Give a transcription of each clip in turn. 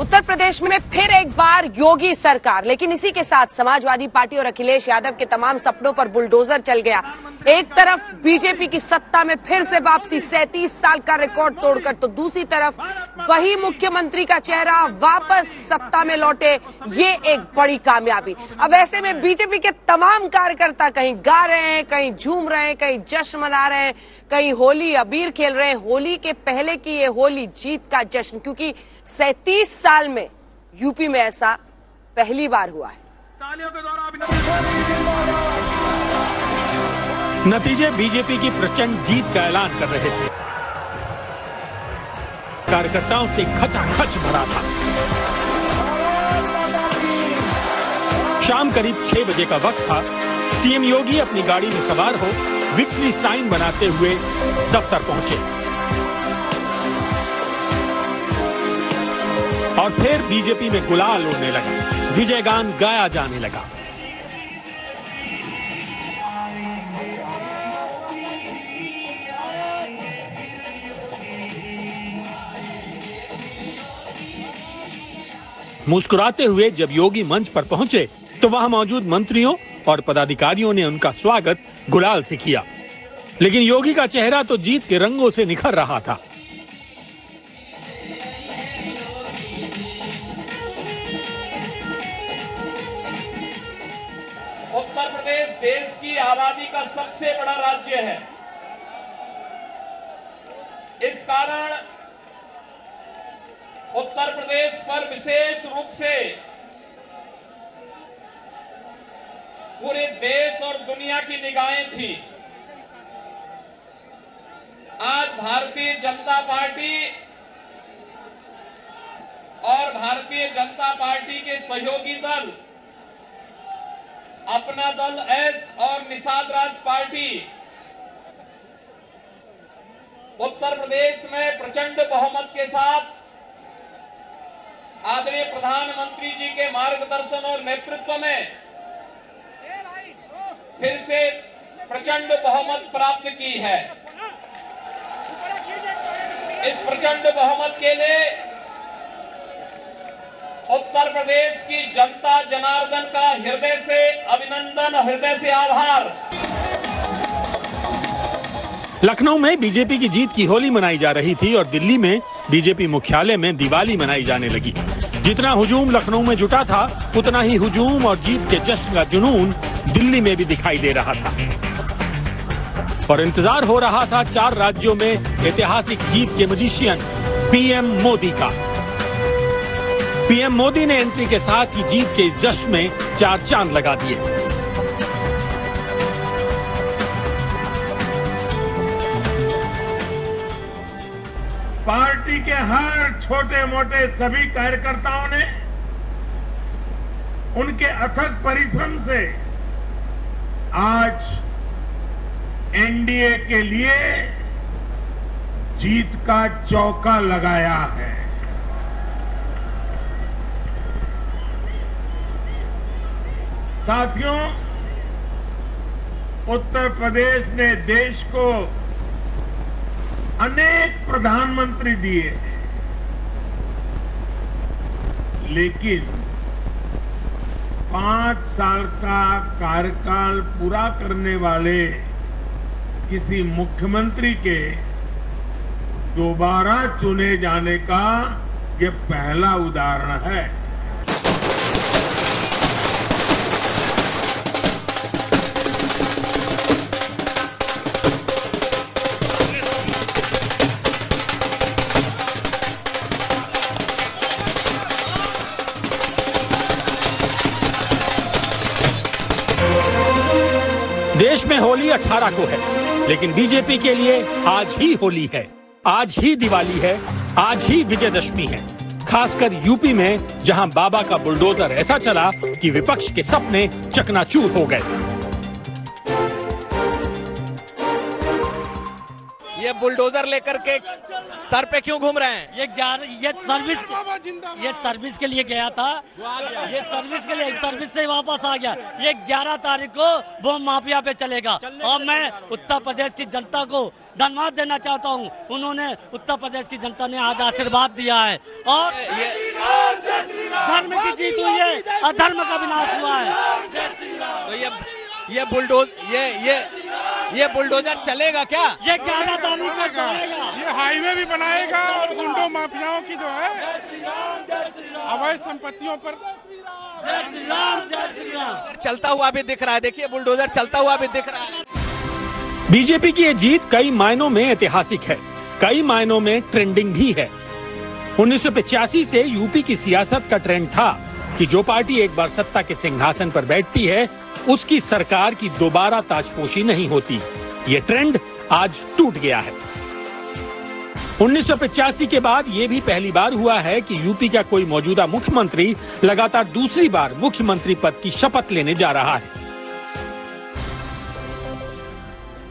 उत्तर प्रदेश में फिर एक बार योगी सरकार, लेकिन इसी के साथ समाजवादी पार्टी और अखिलेश यादव के तमाम सपनों पर बुलडोजर चल गया। एक तरफ बीजेपी की सत्ता में फिर से वापसी 37 साल का रिकॉर्ड तोड़कर, तो दूसरी तरफ वही मुख्यमंत्री का चेहरा वापस सत्ता में लौटे, ये एक बड़ी कामयाबी। अब ऐसे में बीजेपी के तमाम कार्यकर्ता कहीं गा रहे हैं, कहीं झूम रहे हैं, कहीं जश्न मना रहे हैं, कहीं होली अबीर खेल रहे हैं। होली के पहले की ये होली जीत का जश्न, क्योंकि 37 साल में यूपी में ऐसा पहली बार हुआ है। तालियों के द्वारा नतीजे बीजेपी की प्रचंड जीत का ऐलान कर रहे थे। कार्यकर्ताओं से खचाखच भरा था। शाम करीब 6 बजे का वक्त था। सीएम योगी अपनी गाड़ी में सवार हो विक्ट्री साइन बनाते हुए दफ्तर पहुंचे और फिर बीजेपी में गुलाल उड़ने लगा, विजय गान गाया जाने लगा। मुस्कुराते हुए जब योगी मंच पर पहुंचे तो वहां मौजूद मंत्रियों और पदाधिकारियों ने उनका स्वागत गुलाल से किया, लेकिन योगी का चेहरा तो जीत के रंगों से निखर रहा था। उत्तर प्रदेश देश की आबादी का सबसे बड़ा राज्य है। इस कारण उत्तर प्रदेश पर विशेष रूप से पूरे देश और दुनिया की निगाहें थी। आज भारतीय जनता पार्टी और भारतीय जनता पार्टी के सहयोगी दल अपना दल एस और निषाद राज पार्टी उत्तर प्रदेश में प्रचंड बहुमत के साथ आदरणीय प्रधानमंत्री जी के मार्गदर्शन और नेतृत्व में फिर से प्रचंड बहुमत प्राप्त की है। इस प्रचंड बहुमत के लिए उत्तर प्रदेश की जनता जनार्दन का हृदय से अभिनंदन, हृदय से आभार। लखनऊ में बीजेपी की जीत की होली मनाई जा रही थी और दिल्ली में बीजेपी मुख्यालय में दिवाली मनाई जाने लगी। जितना हुजूम लखनऊ में जुटा था, उतना ही हुजूम और जीत के जश्न का जुनून दिल्ली में भी दिखाई दे रहा था। और इंतजार हो रहा था 4 राज्यों में ऐतिहासिक जीत के मजिशियन पीएम मोदी का। पीएम मोदी ने एंट्री के साथ ही जीत के इस जश्न में 4 चांद लगा दिए। पार्टी के हर छोटे मोटे सभी कार्यकर्ताओं ने उनके अथक परिश्रम से आज एनडीए के लिए जीत का चौका लगाया है। साथियों, उत्तर प्रदेश ने देश को अनेक प्रधानमंत्री दिए, लेकिन 5 साल का कार्यकाल पूरा करने वाले किसी मुख्यमंत्री के दोबारा चुने जाने का ये पहला उदाहरण है। देश में होली 18 को है, लेकिन बीजेपी के लिए आज ही होली है, आज ही दिवाली है, आज ही विजयदशमी है। खासकर यूपी में, जहां बाबा का बुलडोजर ऐसा चला कि विपक्ष के सपने चकनाचूर हो गए। ये बुलडोजर लेकर के सर पे क्यों घूम रहे हैं? ये सर्विस के लिए गया था। ये सर्विस के लिए, सर्विस से वापस आ गया। ये 11 तारीख को बम माफिया पे चलेगा और मैं उत्तर प्रदेश की जनता को धन्यवाद देना चाहता हूँ। उन्होंने, उत्तर प्रदेश की जनता ने आज आशीर्वाद दिया है और अधर्म का विनाश हुआ है। तो ये बुलडोजर चलेगा क्या? ये 11 तारीख को चलेगा। ये हाईवे भी बनाएगा और गुंडों माफियाओं की जो है अवैध संपत्तियों पर जय श्री राम, जय श्री राम चलता हुआ भी दिख रहा है। देखिए बुलडोजर चलता हुआ भी दिख रहा है। बीजेपी की ये जीत कई मायनों में ऐतिहासिक है, कई मायनों में ट्रेंडिंग भी है। 1985 से यूपी की सियासत का ट्रेंड था कि जो पार्टी एक बार सत्ता के सिंहासन पर बैठती है उसकी सरकार की दोबारा ताजपोशी नहीं होती। ये ट्रेंड आज टूट गया है। 1985 के बाद ये भी पहली बार हुआ है कि यूपी का कोई मौजूदा मुख्यमंत्री लगातार दूसरी बार मुख्यमंत्री पद की शपथ लेने जा रहा है।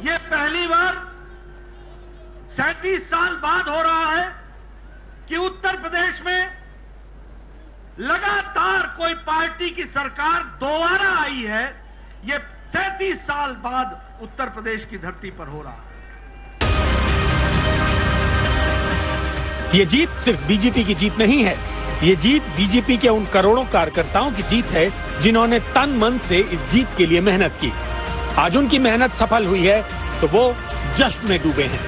ये पहली बार 37 साल बाद हो रहा है कि उत्तर प्रदेश में लगातार कोई पार्टी की सरकार दोबारा आई है। ये 37 साल बाद उत्तर प्रदेश की धरती पर हो रहा है। ये जीत सिर्फ बीजेपी की जीत नहीं है, ये जीत बीजेपी के उन करोड़ों कार्यकर्ताओं की जीत है जिन्होंने तन मन से इस जीत के लिए मेहनत की। आज उनकी मेहनत सफल हुई है तो वो जश्न में डूबे हैं।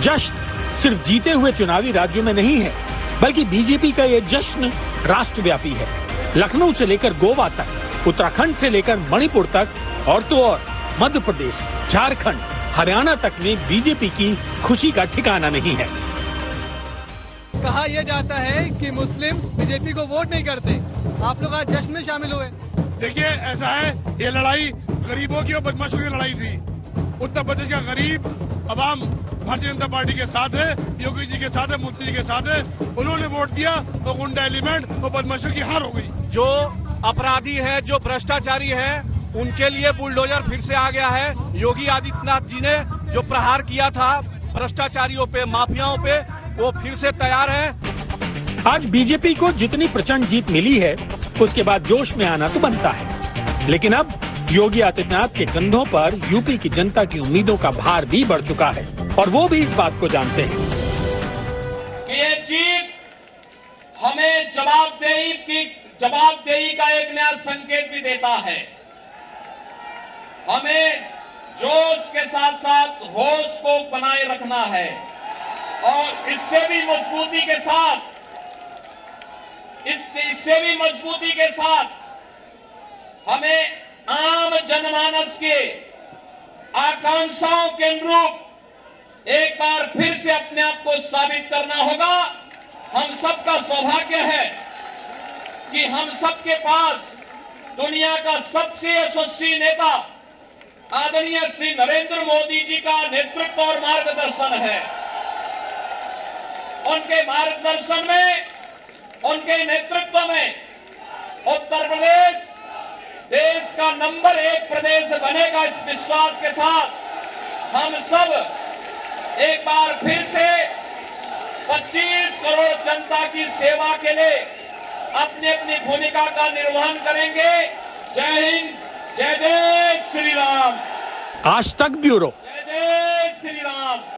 जश्न सिर्फ जीते हुए चुनावी राज्यों में नहीं है, बल्कि बीजेपी का ये जश्न राष्ट्रव्यापी है। लखनऊ से लेकर गोवा तक, उत्तराखंड से लेकर मणिपुर तक और तो और मध्य प्रदेश, झारखंड, हरियाणा तक में बीजेपी की खुशी का ठिकाना नहीं है। कहा यह जाता है कि मुस्लिम बीजेपी को वोट नहीं करते। आप लोग आज जश्न में शामिल हुए। देखिए ऐसा है, ये लड़ाई गरीबों की और बदमाशों की लड़ाई थी। उत्तर प्रदेश का गरीब अवाम भारतीय जनता पार्टी के साथ है, योगी जी के साथ है, मोदी जी के साथ है। उन्होंने वोट दिया और गुंडा एलिमेंट और बदमाशों की हार हो गई। जो अपराधी है, जो भ्रष्टाचारी है, उनके लिए बुलडोजर फिर से आ गया है। योगी आदित्यनाथ जी ने जो प्रहार किया था भ्रष्टाचारियों पे, माफियाओं पे, वो फिर से तैयार है। आज बीजेपी को जितनी प्रचंड जीत मिली है उसके बाद जोश में आना तो बनता है, लेकिन अब योगी आदित्यनाथ के कंधों पर यूपी की जनता की उम्मीदों का भार भी बढ़ चुका है और वो भी इस बात को जानते हैं। ये जीत हमें जवाबदेही का एक नया संकेत भी देता है। हमें जोश के साथ साथ होश को बनाए रखना है और इससे भी मजबूती के साथ हमें आम जनमानस के आकांक्षाओं के अनुरूप एक बार फिर से अपने आप को साबित करना होगा। हम सबका सौभाग्य है कि हम सबके पास दुनिया का सबसे यशस्वी नेता आदरणीय श्री नरेंद्र मोदी जी का नेतृत्व और मार्गदर्शन है। उनके मार्गदर्शन में, उनके नेतृत्व में उत्तर प्रदेश देश का नंबर 1 प्रदेश बनेगा। इस विश्वास के साथ हम सब एक बार फिर से 25 करोड़ जनता की सेवा के लिए अपनी अपनी भूमिका का निर्वहन करेंगे। जय हिंद, जय जय श्री राम। आज तक ब्यूरो।